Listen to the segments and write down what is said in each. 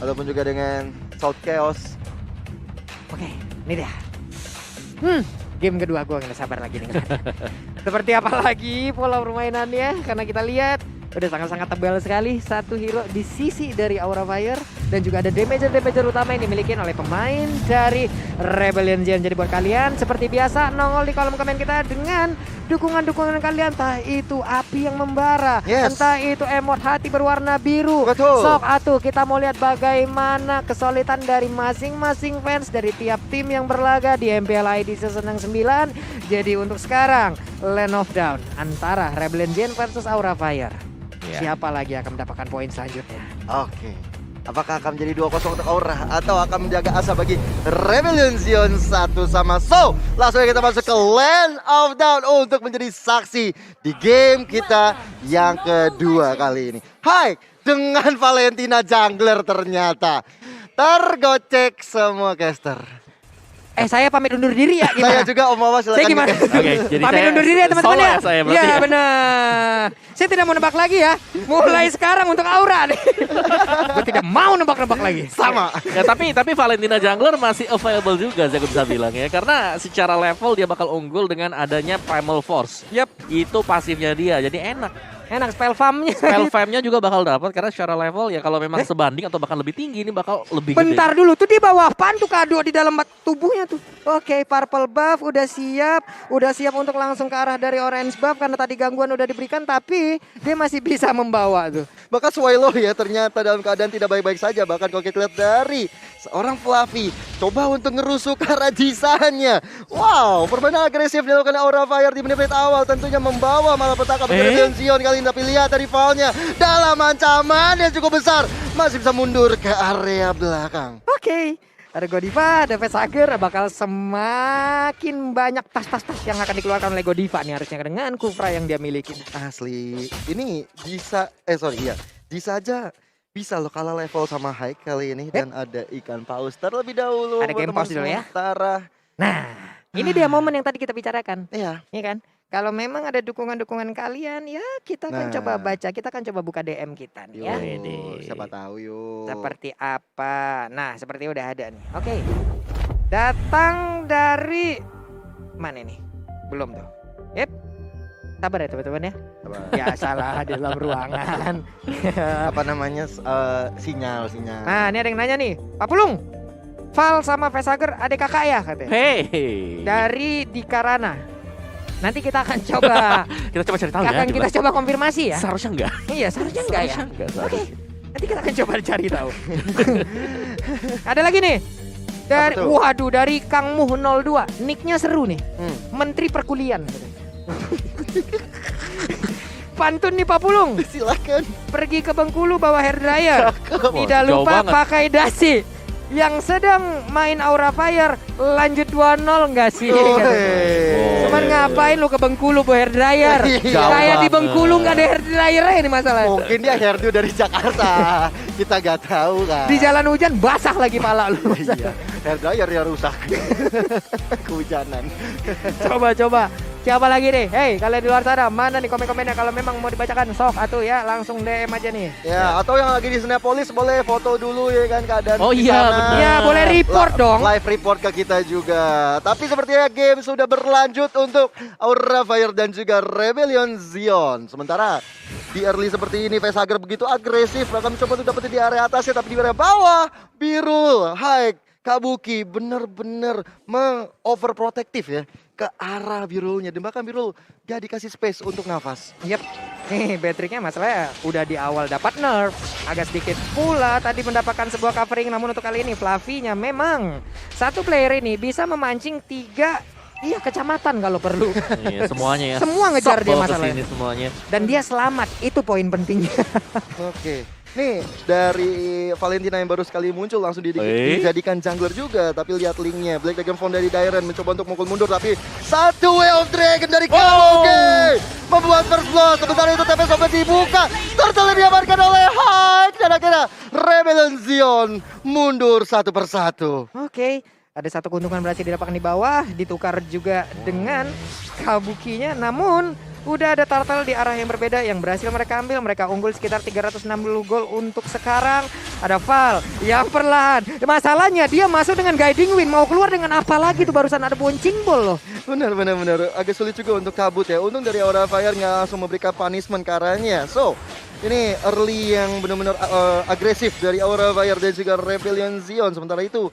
ataupun juga dengan South Chaos. Oke, ini dia. Game kedua gue nggak sabar lagi nih. Seperti apa lagi pola permainannya? Karena kita lihat udah sangat-sangat tebal sekali. Satu hero di sisi dari Aura Fire. Dan juga ada damager utama yang dimiliki oleh pemain dari Rebellion Zion. Jadi buat kalian seperti biasa nongol di kolom komen kita dengan dukungan-dukungan kalian. Entah itu api yang membara, entah itu emot hati berwarna biru. Betul. Sok atuh kita mau lihat bagaimana kesulitan dari masing-masing fans dari tiap tim yang berlaga di MPL ID season yang 9. Jadi untuk sekarang Land of Dawn antara Rebellion Zion versus Aura Fire. Siapa lagi yang akan mendapatkan poin selanjutnya? Oke. Apakah akan menjadi 2-0 untuk Aura atau akan menjaga asa bagi Rebellion Zion 1-1? So, langsung kita masuk ke Land of Dawn untuk menjadi saksi di game kita yang kedua kali ini. Hai, dengan Valentina Jungler ternyata tergocek semua caster. Saya pamit undur diri ya gimana? Saya juga Om Wawa silakan. Saya gimana? Oke, jadi pamit saya undur diri ya teman-teman ya. saya berarti Iya ya. benar. Saya tidak mau nebak lagi ya. Mulai sekarang untuk Aura nih. Gue tidak mau nebak-nebak lagi. Sama. Ya, tapi Valentina Jungler masih available juga saya bisa bilang ya. Karena secara level dia bakal unggul dengan adanya Primal Force. Itu pasifnya dia, jadi enak. Enak spell farmnya. Spell farmnya juga bakal dapat karena secara level ya kalau memang sebanding atau bahkan lebih tinggi ini bakal lebih gede. Bentar dulu tuh di bawah apaan tuh kado di dalam tubuhnya tuh. Oke, purple buff udah siap untuk langsung ke arah dari orange buff karena tadi gangguan udah diberikan tapi dia masih bisa membawa tuh. Bahkan Swallow ya ternyata dalam keadaan tidak baik-baik saja. Bahkan kalau kita lihat dari seorang Fluffy coba untuk ngerusuk arah Jisannya. Wow, permainan agresif dilakukan Aura Fire di menit-menit awal tentunya membawa malapetaka bagi Rebellion Zion kali ini. Tapi lihat dari rivalnya dalam ancaman yang cukup besar masih bisa mundur ke area belakang. Oke. Ada Godiva, ada Vesager, bakal semakin banyak tas-tas yang akan dikeluarkan oleh Godiva nih harusnya dengan Kufra yang dia miliki. Asli, ini bisa, bisa aja bisa lo kalah level sama High kali ini. Dan ada ikan paus terlebih dahulu. Ada game pause dulu ya. Sementara. Nah, ini dia momen yang tadi kita bicarakan. Iya. Iya kan? Kalau memang ada dukungan-dukungan kalian, ya kita akan coba baca, kita akan coba buka DM kita nih ya. Siapa tahu yuk. Seperti apa? Nah, seperti udah ada nih. Oke. Datang dari mana nih? Belum tuh. Yep. Sabar ya teman-teman ya. Biasalah di dalam ruangan. Apa namanya sinyal. Nah, ini ada yang nanya nih. Pak Pulung, Val sama Vesager adik kakak ya katanya. Hey. Dari Dikarana. Nanti kita akan coba Kita coba cari tahu ya. akan kita coba konfirmasi ya. Seharusnya enggak. Iya, seharusnya enggak ya. Enggak, Oke. Nanti kita akan coba cari tahu. Ada lagi nih. Dari Kang Muh 02. Nicknya seru nih. Menteri Perkulian. Pantun nih Pak Pulung. Silakan. Pergi ke Bengkulu bawa hair dryer. Tidak Jauh lupa banget. pakai dasi. Yang sedang main Aura Fire lanjut 2-0 enggak sih? Cuman ngapain lu ke Bengkulu bawa hair dryer? Jauh Kayak di banget. Bengkulu nggak ada hair dryer ini masalahnya. Mungkin dia hairdo dari Jakarta. Kita gak tahu kan. Di jalan hujan basah lagi pala lu. Iya. Hair dryer ya rusak. Kehujanan. Coba. Siapa lagi nih? Hey, kalian di luar sana, mana nih komen-komennya kalau memang mau dibacakan sok atuh ya, langsung DM aja nih. Ya, atau yang lagi di Snappolis boleh foto dulu ya kan keadaan Oh di iya, sana. benar. Ya, boleh report dong. Live report ke kita juga. Tapi sepertinya game sudah berlanjut untuk Aura Fire dan juga Rebellion Zion. Sementara di early seperti ini Vesager begitu agresif akan mencoba untuk dapetin di area atasnya, tapi di area bawah Birul, Hike, Kabuki bener-bener overprotective ya ke arah Birulnya. Dan bahkan Birul gak dikasih space untuk nafas. Yep. Nih, Patricknya masalahnya udah di awal dapat nerf. Agak sedikit pula tadi mendapatkan sebuah covering. Namun untuk kali ini Fluffy-nya memang satu player ini bisa memancing 3 kecamatan kalau perlu. Iya, semuanya ya. Semua ngejar Sok dia bawa masalahnya. kesini semuanya. Dan dia selamat, itu poin pentingnya. Oke. Nih dari Valentina yang baru sekali muncul langsung dijadikan jungler juga. Tapi lihat linknya, Black Dragon Form dari Dairen mencoba untuk mukul mundur. Tapi satu Way of Dragon dari Kabuki membuat first blood. Sebentar itu TP sampai dibuka, Turtle diamankan oleh Hyde. Dan akhirnya Rebellion Zion mundur satu persatu. Oke. Ada satu keuntungan berhasil didapatkan di bawah, ditukar juga dengan Kabukinya. Namun Udah ada Turtle di arah yang berbeda yang berhasil mereka ambil. Mereka unggul sekitar 360 gol untuk sekarang. Ada Val yang perlahan. Masalahnya dia masuk dengan guiding win. Mau keluar dengan apa lagi tuh, barusan ada boncing ball loh. Benar. Agak sulit juga untuk kabut ya. Untung dari Aura Fire nggak langsung memberikan punishment ke arahnya. So, ini early yang benar-benar agresif dari Aura Fire dan juga Rebellion Zion. Sementara itu,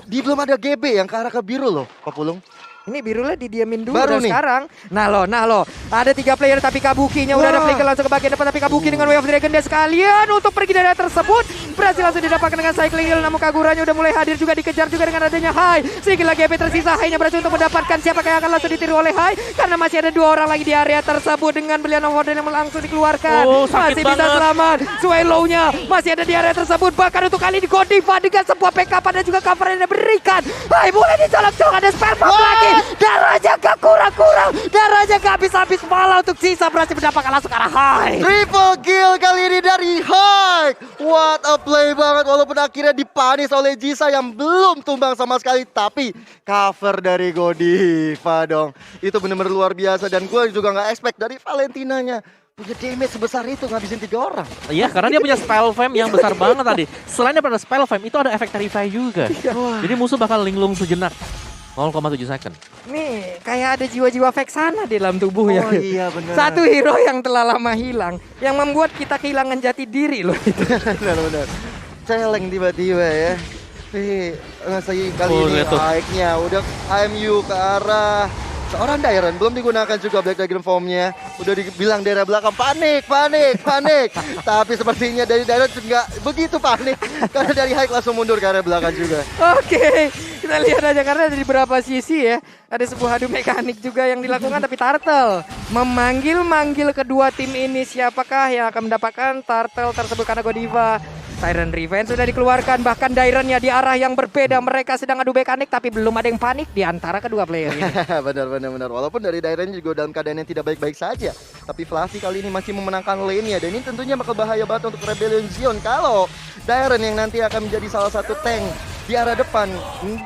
belum ada GB yang ke arah ke biru loh, Pak Pulung. Ini birunya didiamin dulu Baru dan nih. sekarang. Nah lo. Ada 3 player tapi Kabukinya udah ada flicker langsung ke bagian depan. Tapi Kabuki dengan Wave of Dragon dia sekalian untuk pergi dari area tersebut. Berhasil langsung didapatkan dengan cycling heal. Namun Kaguranya udah mulai hadir juga, dikejar juga dengan adanya Hai. Sedikit lagi EP tersisa. Hai-nya berhasil untuk mendapatkan siapa yang akan langsung ditiru oleh Hai. Karena masih ada 2 orang lagi di area tersebut dengan Brilliant Warden yang langsung dikeluarkan. Oh, sakit masih bisa banget. selamat. Swallow-nya masih ada di area tersebut. Bahkan untuk kali ini Godiva dengan sebuah backup dan juga cover yang diberikan. Hai, mulai dicolok-colok, ada spell bomb lagi. Darahnya gak kurang-kurang, darahnya gak habis-habis, malah untuk sisa berhasil mendapatkan langsung ke arah Hai. Triple kill kali ini dari Hike. What a play banget, walaupun akhirnya dipanis oleh Jisa yang belum tumbang sama sekali. Tapi cover dari Godiva dong. Itu benar-benar luar biasa dan gue juga gak expect dari Valentinanya punya damage sebesar itu ngabisin 3 orang. Iya, karena dia punya spell fam yang besar banget tadi. Selain daripada spell fam, itu ada efek Terrify juga. Jadi musuh bakal linglung sejenak. 0,7 second. Nih, kayak ada jiwa-jiwa Vexana di dalam tubuhnya. Oh iya benar. Satu hero yang telah lama hilang, yang membuat kita kehilangan jati diri loh itu. Benar. Celeng tiba-tiba ya. Saya kali Oh, ini lihat tuh. hike-nya udah IMU ke arah seorang Dairon, belum digunakan juga Black Dragon Form-nya. Udah dibilang daerah belakang panik. Tapi sepertinya dari Dairon nggak begitu panik karena dari hike langsung mundur ke arah belakang juga. Oke, kita lihat aja karena dari beberapa sisi ya. Ada sebuah adu mekanik juga yang dilakukan tapi Turtle memanggil kedua tim ini. Siapakah yang akan mendapatkan Turtle tersebut karena Godiva. Siren Revenge sudah dikeluarkan, bahkan Dairon-nya di arah yang berbeda. Mereka sedang adu mekanik tapi belum ada yang panik di antara kedua player ini. Benar. Walaupun dari Dairon juga dalam keadaan yang tidak baik-baik saja. Tapi Fluffy kali ini masih memenangkan lane-nya. Dan ini tentunya bakal bahaya banget untuk Rebellion Zion. Kalau Dairon yang nanti akan menjadi salah satu tank di arah depan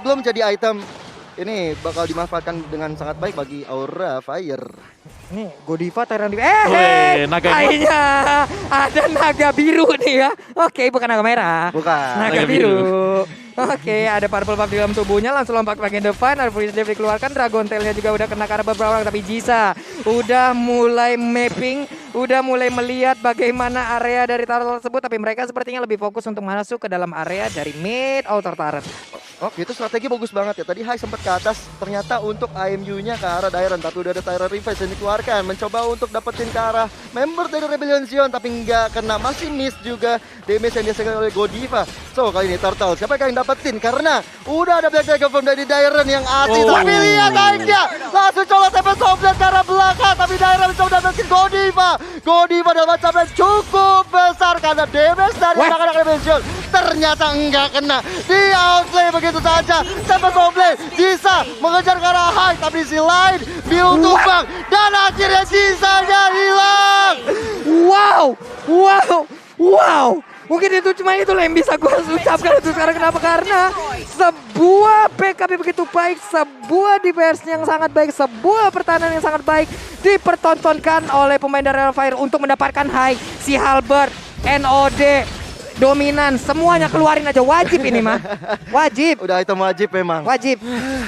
belum jadi item, ini bakal dimanfaatkan dengan sangat baik bagi Aura Fire. Nih, Godiva Tyrant di Wih, naga kayaknya ada naga biru nih ya. Oke, bukan naga merah. Bukan. Naga Naga biru. Oke, ada purple buff di dalam tubuhnya, langsung lompat ke bagian depan. Ada Freeze Dive dikeluarkan, Dragon Tail-nya juga udah kena karena beberapa orang. Tapi Jisa udah mulai mapping, udah mulai melihat bagaimana area dari turtle tersebut. Tapi mereka sepertinya lebih fokus untuk masuk ke dalam area dari mid outer turret. Oke, itu strategi bagus banget ya. Tadi Hai sempat ke atas, ternyata untuk IMU-nya ke arah Dairon. Tapi udah ada Tyrant Revenge yang dikeluarkan. Mencoba untuk dapetin ke arah member dari Rebellion Zion. Tapi nggak kena, masih miss juga damage yang dihasilkan oleh Godiva. So, kali ini Turtle, siapa yang dapetin? Karena udah ada Black Dragon Form dari Dairon yang asli. Oh. Tapi lihat Hai-nya, langsung colok Tempest of Blade ke arah belakang. Tapi Dairon mencoba dapetin Godiva. Godiva dalam macam yang cukup besar karena damage dari anak-anak Rebellion Zion. Ternyata enggak kena. Di outplay begitu saja. Tempest of Blade bisa mengejar ke arah Hai. Tapi si lain Bill tumbang. Dan akhirnya sisanya hilang. Wow. Mungkin itu cuma itu yang bisa gue ucapkan itu sekarang. Kenapa? Karena sebuah backup yang begitu baik, sebuah defense yang sangat baik, sebuah pertahanan yang sangat baik dipertontonkan oleh pemain dari Fire untuk mendapatkan high. Si Halberd, NOD, dominan, semuanya keluarin aja. Wajib ini mah. Wajib. Udah item wajib memang. Wajib.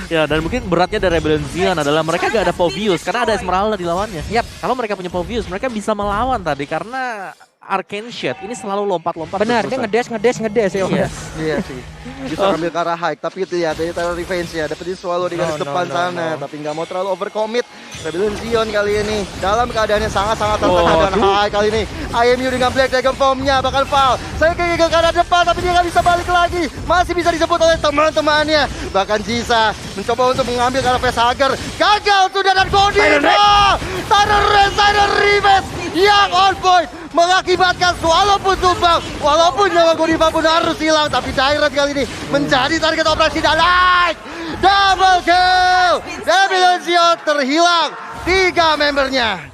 Ya, dan mungkin beratnya dari Rebellion Zion adalah mereka gak ada Povius karena ada Esmeralda di lawannya. Yap. Kalau mereka punya Povius, mereka bisa melawan tadi karena Arcane Shade ini selalu lompat-lompat. Benar, dia ngedes ya. Yes. Iya sih. Bisa ngambil ke arah hike. Tapi itu ya dari Tyrant Revenge ya. Dapetin Swallow di garis depan sana. Tapi nggak mau terlalu overcommit. Rebellion Zion kali ini dalam keadaan yang sangat-sangat tertekan dan high kali ini. IMU dengan Black Dragon Form-nya bakal foul. Saya ke arah depan tapi dia nggak bisa balik lagi. Masih bisa disebut oleh teman-temannya. Bahkan Jisa mencoba untuk mengambil ke arah Facehugger. Gagal sudah dan Godiva. Tyrant Revenge yang on point. Mengakibatkan walaupun tumbang, walaupun nyawa Godiva pun harus hilang. Tapi Dairon kali ini menjadi target operasi dan like. Double kill. Rebellion Zion terhilang 3 membernya.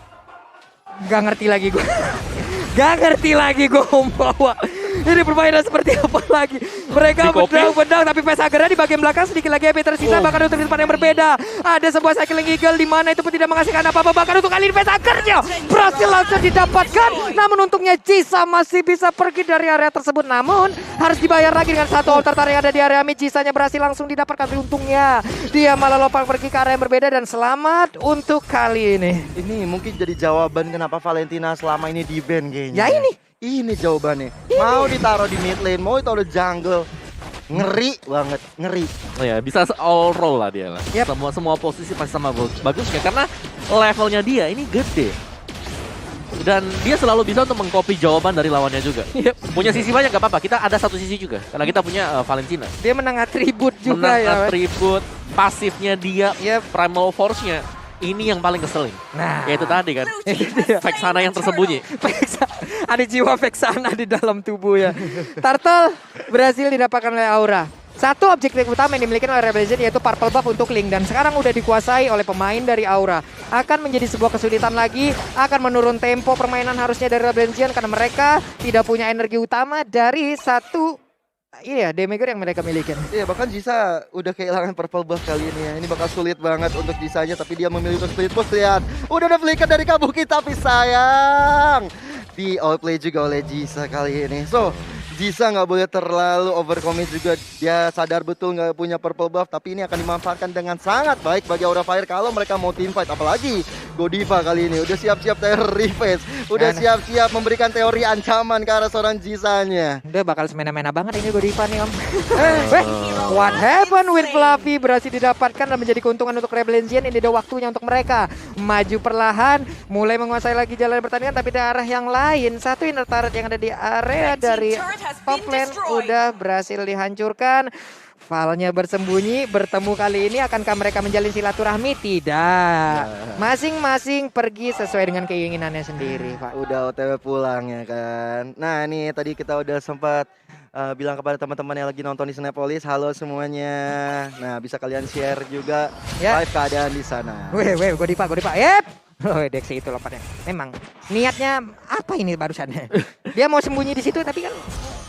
Gak ngerti lagi gue. Gak ngerti lagi gue membawa Ini permainan seperti apa lagi? Mereka Di copy. bedang tapi Vesagernya di bagian belakang sedikit lagi HP tersisa bahkan untuk tempat yang berbeda. Ada sebuah cycling eagle di mana itu pun tidak menghasilkan apa-apa bahkan untuk kali ini Vesagernya berhasil langsung didapatkan. Namun untungnya Jisa masih bisa pergi dari area tersebut. Namun harus dibayar lagi dengan satu altar yang ada di area mid. Jisanya berhasil langsung didapatkan. Tapi untungnya dia malah lompat pergi ke area yang berbeda dan selamat untuk kali ini. Ini mungkin jadi jawaban kenapa Valentina selama ini di ban kayaknya. Ya ini. Ini jawabannya. Mau ditaruh di mid lane, mau ditaruh di jungle. Ngeri banget, ngeri. Oh ya, bisa all roll lah dia lah. Yep. Semua posisi pasti sama bagusnya karena levelnya dia ini gede. Dan dia selalu bisa untuk mengcopy jawaban dari lawannya juga. Yep. Punya sisi banyak gak apa-apa, kita ada satu sisi juga. Karena kita punya Valentina. Dia menang atribut juga Menang ya. atribut, pasifnya dia, Yep. primal force-nya. Ini yang paling keselin. Nah. Ya itu tadi kan. Vexana yang tersembunyi. Ada jiwa Vexana di dalam tubuh ya. Turtle berhasil didapatkan oleh Aura. Satu objektif utama yang dimiliki oleh Rebel Legend yaitu Purple Buff untuk Link. Dan sekarang udah dikuasai oleh pemain dari Aura. Akan menjadi sebuah kesulitan lagi. Akan menurun tempo permainan harusnya dari Rebel Legend. Karena mereka tidak punya energi utama dari satu damager yang mereka miliki. Iya, bahkan Jisa udah kehilangan purple buff kali ini ya. Ini bakal sulit banget untuk Jisanya, tapi dia memilih untuk split push. Lihat, udah ada flicker dari Kabuki, tapi sayang di outplay juga oleh Jisa kali ini. So, Jisa nggak boleh terlalu overcommit juga. Dia sadar betul nggak punya purple buff, tapi ini akan dimanfaatkan dengan sangat baik bagi Aura Fire kalau mereka mau team fight. Apalagi Godiva kali ini udah siap-siap terror revenge, udah siap-siap memberikan teori ancaman ke arah seorang Jisanya. Udah bakal semena-mena banget ini Godiva nih om. What happened with Fluffy berhasil didapatkan dan menjadi keuntungan untuk Rebel Legend. Ini udah waktunya untuk mereka maju perlahan, mulai menguasai lagi jalan pertandingan tapi di arah yang lain. Satu inner turret yang ada di area dari top lane udah berhasil dihancurkan. Valnya bersembunyi, bertemu kali ini akankah mereka menjalin silaturahmi? Tidak. Masing-masing pergi sesuai dengan keinginannya sendiri, Pak. Udah OTW pulang ya kan. Nah ini tadi kita udah sempat bilang kepada teman-teman yang lagi nonton di Cinepolis, halo semuanya. Nah bisa kalian share juga live keadaan di sana. Weh, Godiva. Yep. Oh, Dexy itu lompatnya. Memang niatnya apa ini barusannya? Dia mau sembunyi di situ tapi kan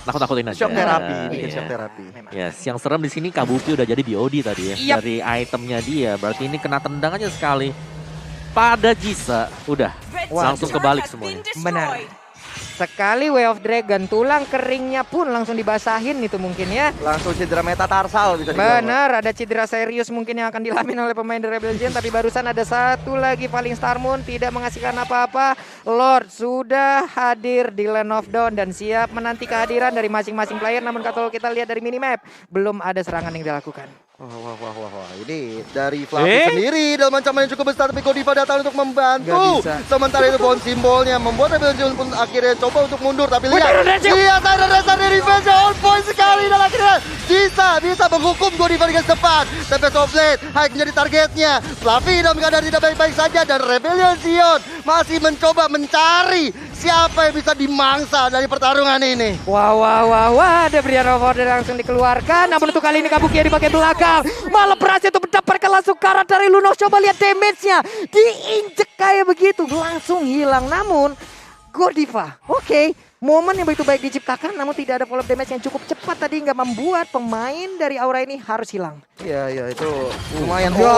Nakut-nakutin aja. Shock terapi, bikin Iya. shock terapi. Yes, yang serem di sini Kabuki udah jadi BOD tadi ya. Yap. Dari itemnya dia, berarti ini kena tendang aja sekali. Pada Jisa, udah langsung kebalik semuanya. benar. Sekali Way of Dragon, tulang keringnya pun langsung dibasahin itu mungkin ya. Langsung cedera metatarsal bisa dibilang. Benar, ada cedera serius mungkin yang akan dialami oleh pemain dari Rebel Legend. Tapi barusan ada satu lagi Falling Star Moon, tidak menghasilkan apa-apa. Lord sudah hadir di Land of Dawn dan siap menanti kehadiran dari masing-masing player. Namun kalau kita lihat dari minimap, belum ada serangan yang dilakukan. Wah. Ini dari Fluffy sendiri dalam ancaman yang cukup besar, tapi Godiva datang untuk membantu. Nggak bisa. Sementara itu pohon simbolnya membuat Rebel Legends pun akhirnya coba untuk mundur, tapi lihat, Iron Rage! lihat Iron Rage dari revenge on point sekali dan akhirnya bisa menghukum Godiva dengan cepat. Tempest of Blade Hike menjadi targetnya. Fluffy dalam keadaan tidak baik-baik saja dan Rebellion Zion masih mencoba mencari siapa yang bisa dimangsa dari pertarungan ini. Wah, ada Brian of Order langsung dikeluarkan. Namun untuk kali ini Kabuki di bagian belakang malah berhasil untuk mendapatkan langsung karat dari Lunox. Coba lihat damage-nya, diinjek kayak begitu langsung hilang. Namun Godiva, oke, momen yang begitu baik diciptakan, namun tidak ada follow damage yang cukup cepat tadi hingga membuat pemain dari Aura ini harus hilang. Iya itu lumayan. Ya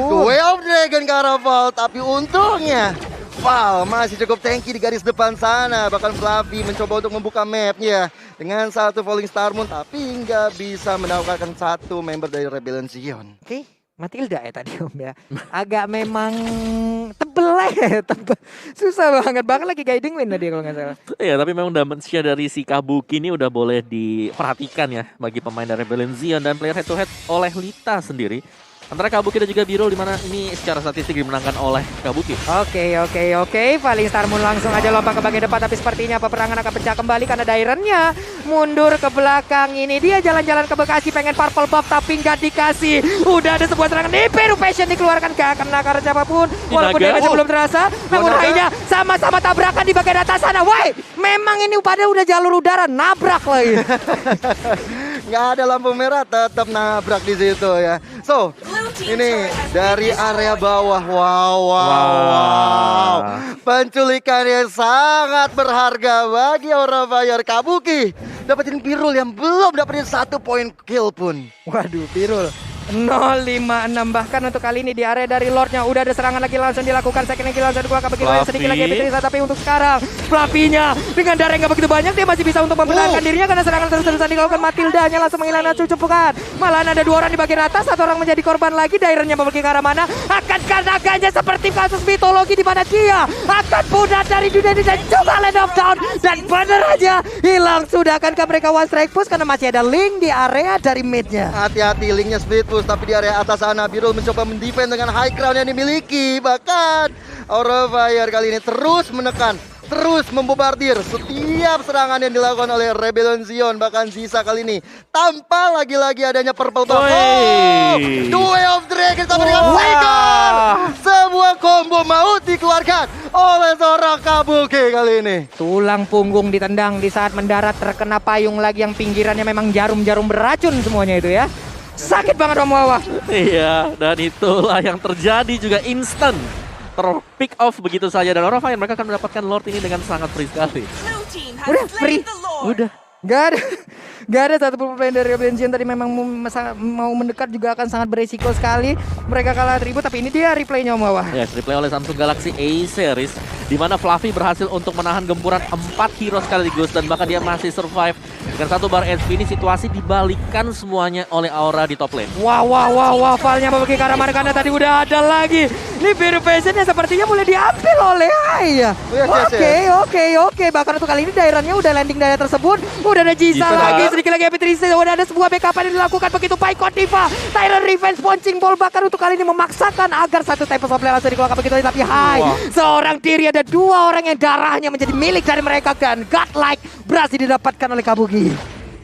The Way of Dragon Caraval, tapi untungnya Val masih cukup tanky di garis depan sana. Bahkan Fluffy mencoba untuk membuka mapnya dengan satu Falling Star Moon, tapi nggak bisa mendapatkan satu member dari Rebellion Zion. Oke, Matilda ya tadi om ya. Agak memang tebel ya, tebel. Susah banget, bahkan lagi guiding lane tadi kalau nggak salah. Iya, tapi memang damage-nya dari si Kabuki ini udah boleh diperhatikan ya bagi pemain dari Rebellion Zion dan player head to head oleh Lita sendiri. Antara Kabuki dan juga Biro, di mana ini secara statistik dimenangkan oleh Kabuki. Oke. Falling Star Moon langsung aja lompat ke bagian depan, tapi sepertinya peperangan akan pecah kembali karena Dairennya mundur ke belakang. Ini dia jalan-jalan ke Bekasi pengen purple buff tapi nggak dikasih. Udah ada sebuah serangan Hyper Passion dikeluarkan, gak kena karena siapapun. Walaupun damage belum terasa, namun Rainya sama-sama tabrakan di bagian atas sana. Woi, memang ini pada udah jalur udara, nabrak lagi. nggak ada lampu merah tetap nabrak di situ ya. So, ini dari area bawah. Wow. Penculikan yang sangat berharga bagi Aura Fire. Kabuki dapetin Pirul yang belum dapetin 1 poin kill pun. Waduh, Pirul 056 bahkan untuk kali ini di area dari Lordnya udah ada serangan lagi langsung dilakukan. Second lagi langsung dikeluarkan begitu sedikit lagi Beatrice, tapi untuk sekarang Fluffy-nya dengan darah yang gak begitu banyak dia masih bisa untuk mempertahankan dirinya karena serangan terus-terusan dilakukan. Matilda-nya langsung menghilangkan cucupukan. Malahan ada 2 orang di bagian atas, 1 orang menjadi korban lagi. Dairahnya memiliki ke arah mana? Akankah naganya seperti kasus mitologi di mana dia akan punah dari dunia ini dan juga Land of Dawn, dan bener aja hilang sudah. Akankah mereka one strike push karena masih ada Link di area dari mid-nya? Hati-hati, Linknya split push, tapi di area atas sana Birul mencoba mendefend dengan high ground yang dimiliki. Bahkan Aura Fire kali ini terus menekan, terus membombardir setiap serangan yang dilakukan oleh Rebellion Zion. Bahkan Zisa kali ini tanpa lagi-lagi adanya purple buff. Duel of Dragon sama dengan Tiger. Sebuah combo maut dikeluarkan oleh seorang Kabuki kali ini. Tulang punggung ditendang di saat mendarat, terkena payung lagi yang pinggirannya memang jarum-jarum beracun semuanya itu ya. Sakit banget Om Wawa. Iya, dan itulah yang terjadi juga instant. Terpick off begitu saja, dan Aura Fire mereka akan mendapatkan Lord ini dengan sangat free sekali. Udah free. Udah. Gak ada satupun pemain dari Rebellion Zion tadi memang mau mendekat juga akan sangat beresiko sekali. Mereka kalah atribut, tapi ini dia replaynya Om Wawa. Ya, replay oleh Samsung Galaxy A-Series, di mana Fluffy berhasil untuk menahan gempuran 4 hero sekaligus dan bahkan dia masih survive. Dengan 1 bar HP ini situasi dibalikkan semuanya oleh Aura di top lane. Wah, Valnya memiliki ke arah mana karena tadi udah ada lagi. Ini biru passionnya sepertinya mulai diambil oleh Haya. Oke. Bahkan untuk kali ini daerahnya udah landing daerah tersebut. Udah ada Jisa lagi, sedikit lagi Beatrice. Udah ada sebuah backup yang dilakukan begitu baik Diva. Tyrant Revenge Punching Ball bahkan untuk kali ini memaksakan agar 1 type of play langsung dikeluarkan begitu. Tapi seorang diri ada 2 orang yang darahnya menjadi milik dari mereka dan godlike berhasil didapatkan oleh Kabuki.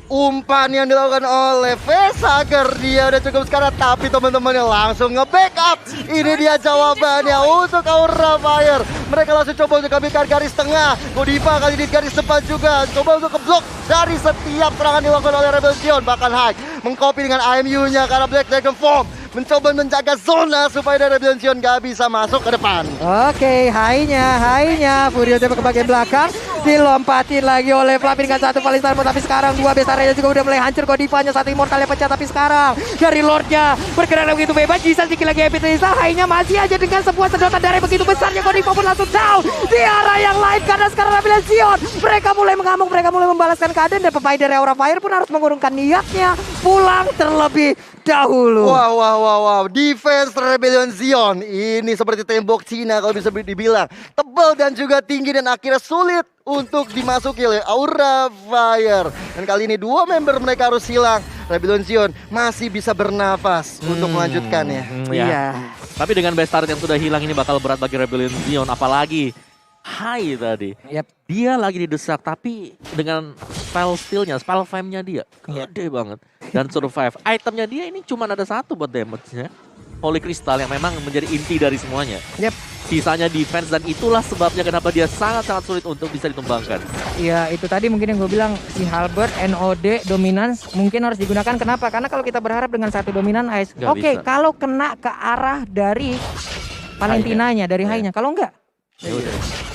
Umpan yang dilakukan oleh Vesager, dia udah cukup sekarang, tapi teman-temannya langsung nge-backup. Ini dia jawabannya untuk Aura Fire. Mereka langsung coba untuk ambilkan garis tengah. Godiva kali ini garis depan juga, coba untuk keblok dari setiap serangan dilakukan oleh Rebellion Zion. Bahkan Hike mengcopy dengan IMU-nya karena Black Dragon Form, mencoba menjaga zona supaya Rebellion Zion gak bisa masuk ke depan. Oke, high-nya Furio coba ke bagian belakang, dilompatin lagi oleh Fluffy dengan 1 Valistar, tapi sekarang 2 besarnya juga udah mulai hancur. Godivanya 1 immortalnya pecah, tapi sekarang dari Lordnya bergerak begitu bebas. Jisa sedikit lagi Epitrisa, high-nya masih aja dengan sebuah sedotan darah begitu besarnya. Godiva pun langsung down di arah yang lain karena sekarang Rebellion Zion mereka mulai mengamuk, mereka mulai membalaskan keadaan, dan pemain dari Aura Fire pun harus mengurungkan niatnya pulang terlebih dahulu. Wow. Defense Rebellion Zion ini seperti tembok Cina kalau bisa dibilang. Tebal dan juga tinggi dan akhirnya sulit untuk dimasuki oleh Aura Fire. Dan kali ini 2 member mereka harus hilang. Rebellion Zion masih bisa bernafas untuk melanjutkannya. Iya. Tapi dengan best turret yang sudah hilang ini bakal berat bagi Rebellion Zion, apalagi Hai tadi. Dia lagi didesak, tapi dengan spell steal-nya, spell fame-nya dia gede banget. Dan survive. Itemnya dia ini cuma ada 1 buat damage-nya. Holy Crystal yang memang menjadi inti dari semuanya. Sisanya defense, dan itulah sebabnya kenapa dia sangat-sangat sulit untuk bisa ditumbangkan. Iya, itu tadi mungkin yang gue bilang, si Halberd, NOD, Dominance mungkin harus digunakan. Kenapa? Karena kalau kita berharap dengan 1 Dominan Ice, oke, kalau kena ke arah dari Valentinanya, dari high-nya. Kalau enggak,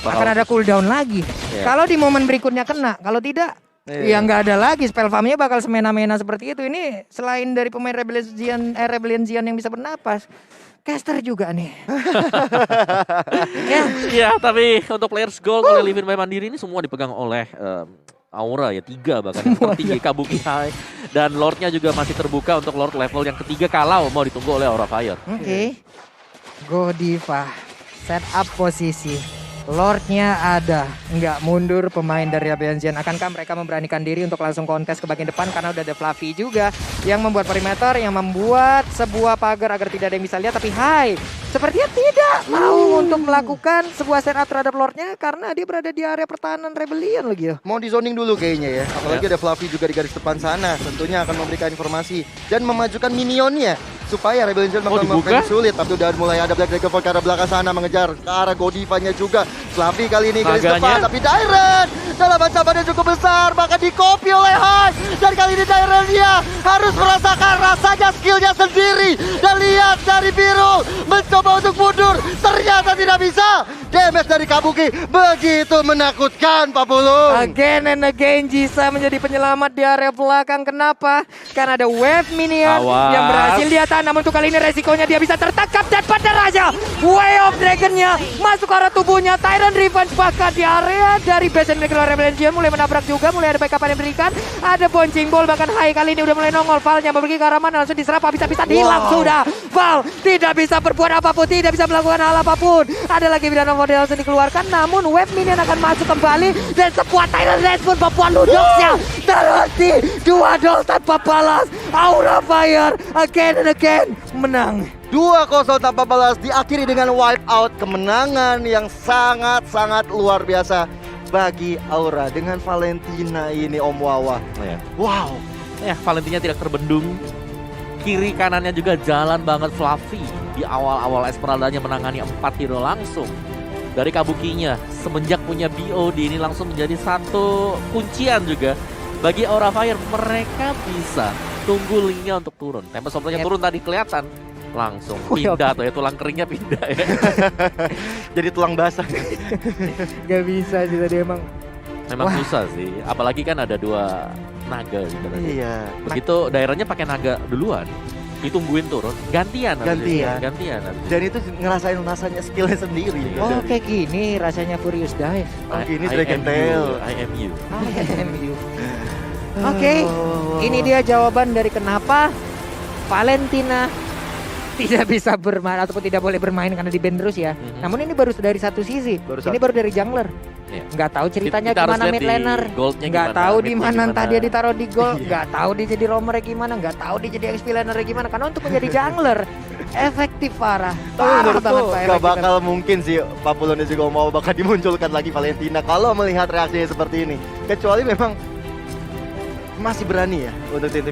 akan ada cooldown lagi. Kalau di momen berikutnya kena, kalau tidak, ya nggak ada lagi. Spell farm-nya bakal semena-mena seperti itu. Ini selain dari pemain Rebellion Zion yang bisa bernapas, caster juga nih. Ya, tapi untuk players gold oleh Livin by Mandiri ini semua dipegang oleh Aura ya, 3 bahkan yang tertinggi Kabuki High, dan Lordnya juga masih terbuka untuk Lord level yang ketiga kalau mau ditunggu oleh Aura Fire. Godiva set up posisi, Lordnya ada, nggak mundur pemain dari Rebellion Zion. Akankah mereka memberanikan diri untuk langsung kontes ke bagian depan karena udah ada Fluffy juga yang membuat perimeter, yang membuat sebuah pagar agar tidak ada yang bisa lihat. Tapi Hai sepertinya tidak mau untuk melakukan sebuah setup terhadap Lordnya karena dia berada di area pertahanan Rebellion lagi ya. Mau di zoning dulu kayaknya ya, apalagi ada Fluffy juga di garis depan sana. Tentunya akan memberikan informasi dan memajukan minionnya supaya Rebellion bakal dibuka? makin sulit. Tapi udah mulai ada Black Dragon ke arah belakang sana mengejar ke arah Godivanya juga. Slavi kali ini garis Naganya. depan, tapi Dairen dalam ancaman yang cukup besar, bahkan di-copy oleh Hai. Dan kali ini Dairen dia harus merasakan rasanya skillnya sendiri. Dan lihat dari biru mencoba untuk mundur, ternyata tidak bisa. Damage dari Kabuki begitu menakutkan, Pak Pulung. Again and again Jisa menjadi penyelamat di area belakang. Kenapa? Karena ada wave minion Awas. yang berhasil dia tahan. Namun untuk kali ini resikonya dia bisa tertangkap. Dan pada raja Way of Dragon-nya masuk ke arah tubuhnya. Tyrant Revenge bahkan di area dari base and Rebellion mulai menabrak juga. Mulai ada backup yang diberikan. Ada bouncing ball, bahkan Hai kali ini udah mulai nongol. Val-nya pergi ke arah mana, langsung diserap habis-habisan. Hilang sudah. Val tidak bisa berbuat apapun, tidak bisa melakukan hal apapun. Ada lagi bidang model langsung dikeluarkan. Namun wave minion akan masuk kembali. Dan sebuah Tyrant Rage pun Papua Ludoxnya terhenti. 2-0 tanpa balas. Aura Fire again and again menang. 2-0 tanpa balas diakhiri dengan wipe out, kemenangan yang sangat-sangat luar biasa bagi Aura dengan Valentina ini, Om Wawa. Ya. Wow. Ya, Valentina tidak terbendung. Kiri kanannya juga jalan banget Fluffy. Di awal-awal Esmeraldanya menangani 4 hero langsung. Dari Kabukinya, semenjak punya BOD ini langsung menjadi satu kuncian juga. Bagi Aura Fire, mereka bisa tunggu linknya untuk turun. Tempest Softnya turun tadi kelihatan. Langsung pindah tuh ya, tulang keringnya pindah ya. Jadi tulang basah. Gak bisa sih tadi emang. Memang susah sih, apalagi kan ada 2 naga gitu tadi. Iya. Begitu daerahnya pakai naga duluan, ditungguin turun, gantian. Gantian. Gantian. Dan itu ngerasain rasanya skillnya sendiri. Oh kayak gini rasanya Furious Dive. Oh, ini Dragon Tail. IMU. Oke, ini dia jawaban dari kenapa Valentina tidak bisa bermain ataupun tidak boleh bermain karena di ban terus ya. Namun ini baru dari satu sisi. Ini baru dari jungler. Iya. Nggak tahu ceritanya Kita harus gimana lihat mid di laner. goldnya Nggak gimana, tahu di midnya mana entah gimana. dia ditaruh di gold. Iya. Nggak tahu dia jadi roamer gimana. Nggak tahu dia jadi XP laner gimana. Karena untuk menjadi jungler efektif parah. Tapi Parah menurutku banget Pak. gak efektif. bakal mungkin sih Pak Pulung dan juga mau bakal dimunculkan lagi Valentina kalau melihat reaksinya seperti ini. Kecuali memang masih berani ya untuk tim